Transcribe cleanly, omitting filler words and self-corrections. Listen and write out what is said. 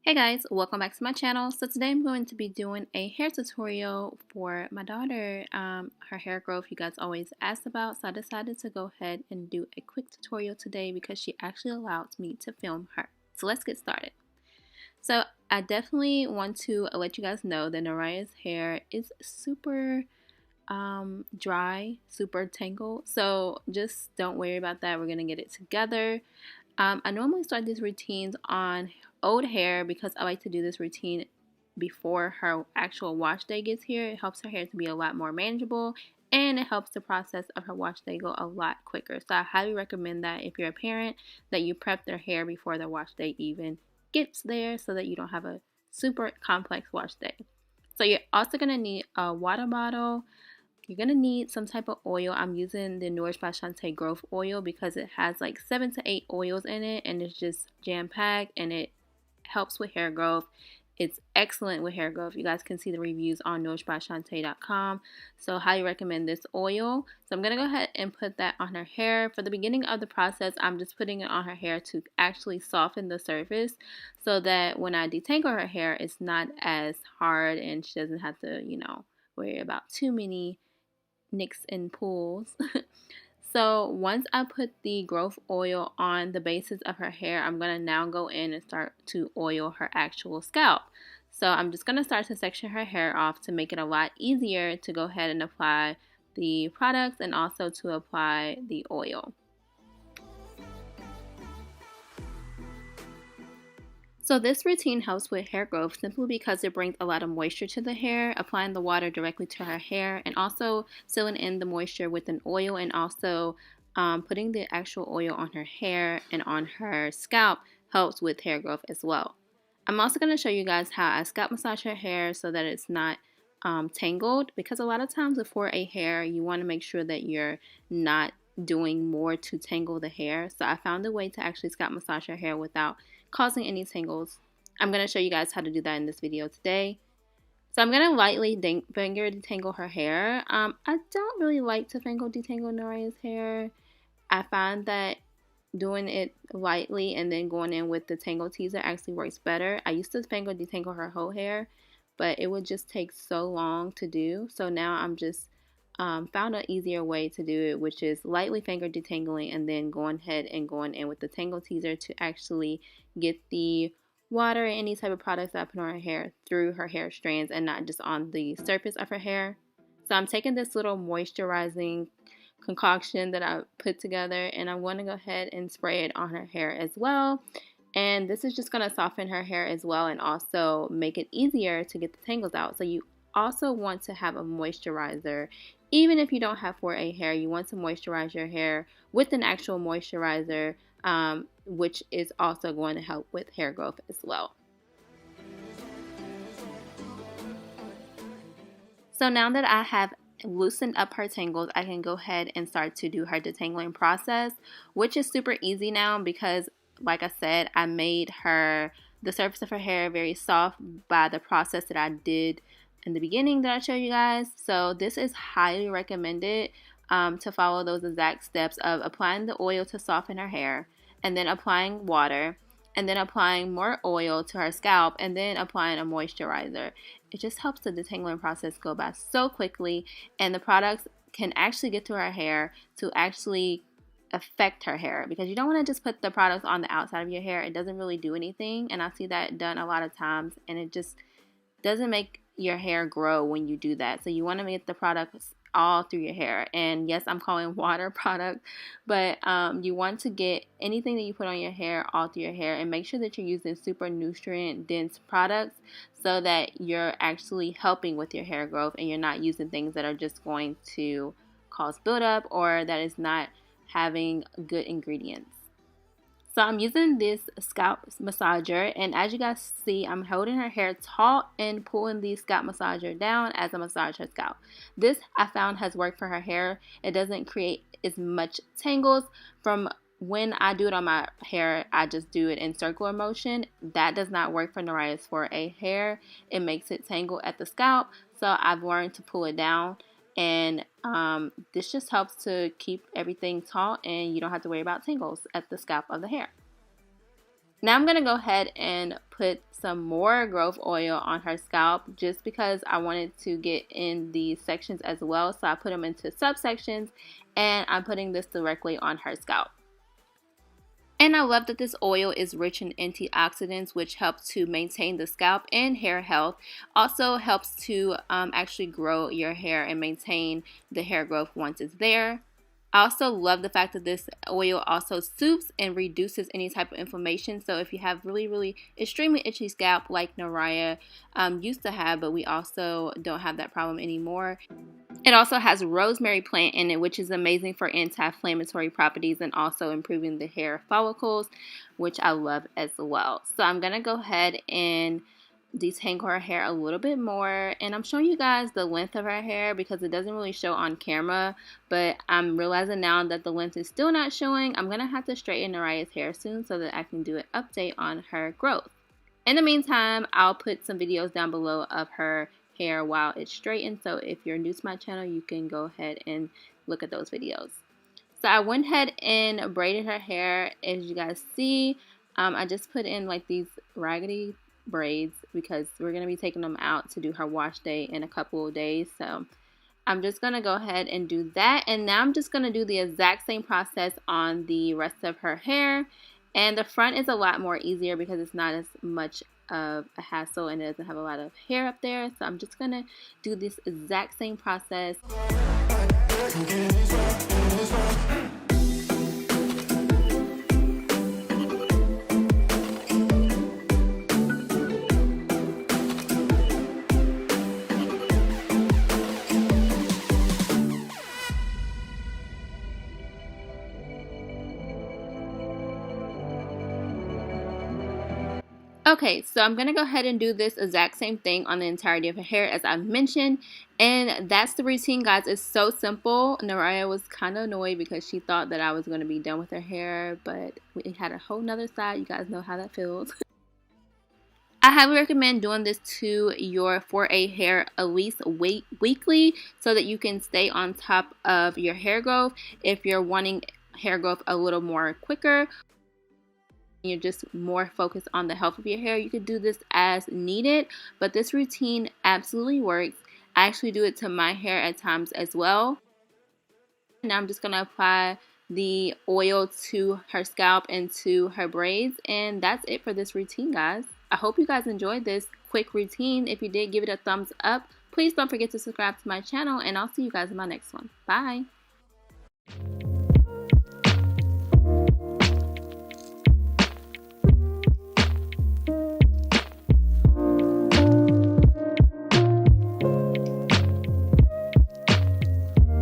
Hey guys, welcome back to my channel. So today I'm going to be doing a hair tutorial for my daughter, her hair growth you guys always asked about. So I decided to go ahead and do a quick tutorial today because she actually allowed me to film her. So let's get started. So I definitely want to let you guys know that Naraya's hair is super dry, super tangled. So just don't worry about that. We're going to get it together. I normally start these routines on old hair because I like to do this routine before her actual wash day gets here. It helps her hair to be a lot more manageable and it helps the process of her wash day go a lot quicker. So I highly recommend that if you're a parent that you prep their hair before the wash day even gets there so that you don't have a super complex wash day. So you're also going to need a water bottle. You're going to need some type of oil. I'm using the Nourish by Shantae Growth Oil because it has like 7 to 8 oils in it and it's just jam-packed and it helps with hair growth. It's excellent with hair growth. You guys can see the reviews on nourishbyshante.com. So highly recommend this oil. So I'm going to go ahead and put that on her hair. For the beginning of the process, I'm just putting it on her hair to actually soften the surface so that when I detangle her hair, it's not as hard and she doesn't have to, worry about too many nicks and pulls. So once I put the growth oil on the bases of her hair, I'm going to now go in and start to oil her actual scalp. So I'm just going to start to section her hair off to make it a lot easier to go ahead and apply the products and also to apply the oil. So this routine helps with hair growth simply because it brings a lot of moisture to the hair, applying the water directly to her hair and also sealing in the moisture with an oil and also putting the actual oil on her hair and on her scalp helps with hair growth as well. I'm also going to show you guys how I scalp massage her hair so that it's not tangled, because a lot of times before a hair you want to make sure that you're not doing more to tangle the hair. So I found a way to actually scalp massage her hair without causing any tangles. I'm going to show you guys how to do that in this video today. So I'm going to lightly finger detangle her hair. I don't really like to finger detangle Noraya's hair. I find that doing it lightly and then going in with the tangle teaser actually works better. I used to finger detangle her whole hair, but it would just take so long to do. So now I'm just found an easier way to do it, which is lightly finger detangling and then going ahead and going in with the tangle teaser to actually get the water and any type of products that I put on her hair through her hair strands and not just on the surface of her hair. So I'm taking this little moisturizing concoction that I put together and I want to go ahead and spray it on her hair as well. And this is just going to soften her hair as well and also make it easier to get the tangles out. So you also want to have a moisturizer. Even if you don't have 4A hair, you want to moisturize your hair with an actual moisturizer, which is also going to help with hair growth as well. So now that I have loosened up her tangles, I can go ahead and start to do her detangling process, which is super easy now because, like I said, I made the surface of her hair very soft by the process that I did in the beginning that I showed you guys. So this is highly recommended to follow those exact steps of applying the oil to soften her hair and then applying water and then applying more oil to her scalp and then applying a moisturizer. It just helps the detangling process go by so quickly, and the products can actually get to her hair to actually affect her hair, because you don't want to just put the products on the outside of your hair. It doesn't really do anything, and I see that done a lot of times, and it just doesn't make your hair grow when you do that. So you want to get the products all through your hair. And yes, I'm calling water product, but you want to get anything that you put on your hair all through your hair, and make sure that you're using super nutrient dense products so that you're actually helping with your hair growth and you're not using things that are just going to cause buildup or that is not having good ingredients. So I'm using this scalp massager, and as you guys see, I'm holding her hair taut and pulling the scalp massager down as I massage her scalp. This I found has worked for her hair. It doesn't create as much tangles. From when I do it on my hair, I just do it in circular motion. That does not work for Naraya's 4A hair. It makes it tangle at the scalp, so I've learned to pull it down. And this just helps to keep everything taut and you don't have to worry about tangles at the scalp of the hair. Now I'm going to go ahead and put some more growth oil on her scalp just because I wanted to get in the sections as well. So I put them into subsections and I'm putting this directly on her scalp. And I love that this oil is rich in antioxidants, which help to maintain the scalp and hair health. Also helps to actually grow your hair and maintain the hair growth once it's there. I also love the fact that this oil also soothes and reduces any type of inflammation. So if you have really extremely itchy scalp like Naraya used to have, but we also don't have that problem anymore. It also has rosemary plant in it, which is amazing for anti-inflammatory properties and also improving the hair follicles, which I love as well. So I'm going to go ahead and detangle her hair a little bit more, and I'm showing you guys the length of her hair because it doesn't really show on camera, but I'm realizing now that the length is still not showing. I'm gonna have to straighten Naraya's hair soon so that I can do an update on her growth. In the meantime, I'll put some videos down below of her hair while it's straightened, so if you're new to my channel you can go ahead and look at those videos. So I went ahead and braided her hair. As you guys see, I just put in like these raggedy braids because we're going to be taking them out to do her wash day in a couple of days. So I'm just going to go ahead and do that. And now I'm just going to do the exact same process on the rest of her hair. And the front is a lot more easier because it's not as much of a hassle and it doesn't have a lot of hair up there. So I'm just going to do this exact same process. Okay, so I'm going to go ahead and do this exact same thing on the entirety of her hair as I mentioned. And that's the routine, guys. It's so simple. Naraya was kind of annoyed because she thought that I was going to be done with her hair, but we had a whole nother side. You guys know how that feels. I highly recommend doing this to your 4A hair at least weekly so that you can stay on top of your hair growth. If you're wanting hair growth a little more quicker, you're just more focused on the health of your hair, you could do this as needed, but this routine absolutely works. I actually do it to my hair at times as well. Now I'm just going to apply the oil to her scalp and to her braids, and that's it for this routine, guys. I hope you guys enjoyed this quick routine. If you did, give it a thumbs up. Please don't forget to subscribe to my channel, and I'll see you guys in my next one. Bye.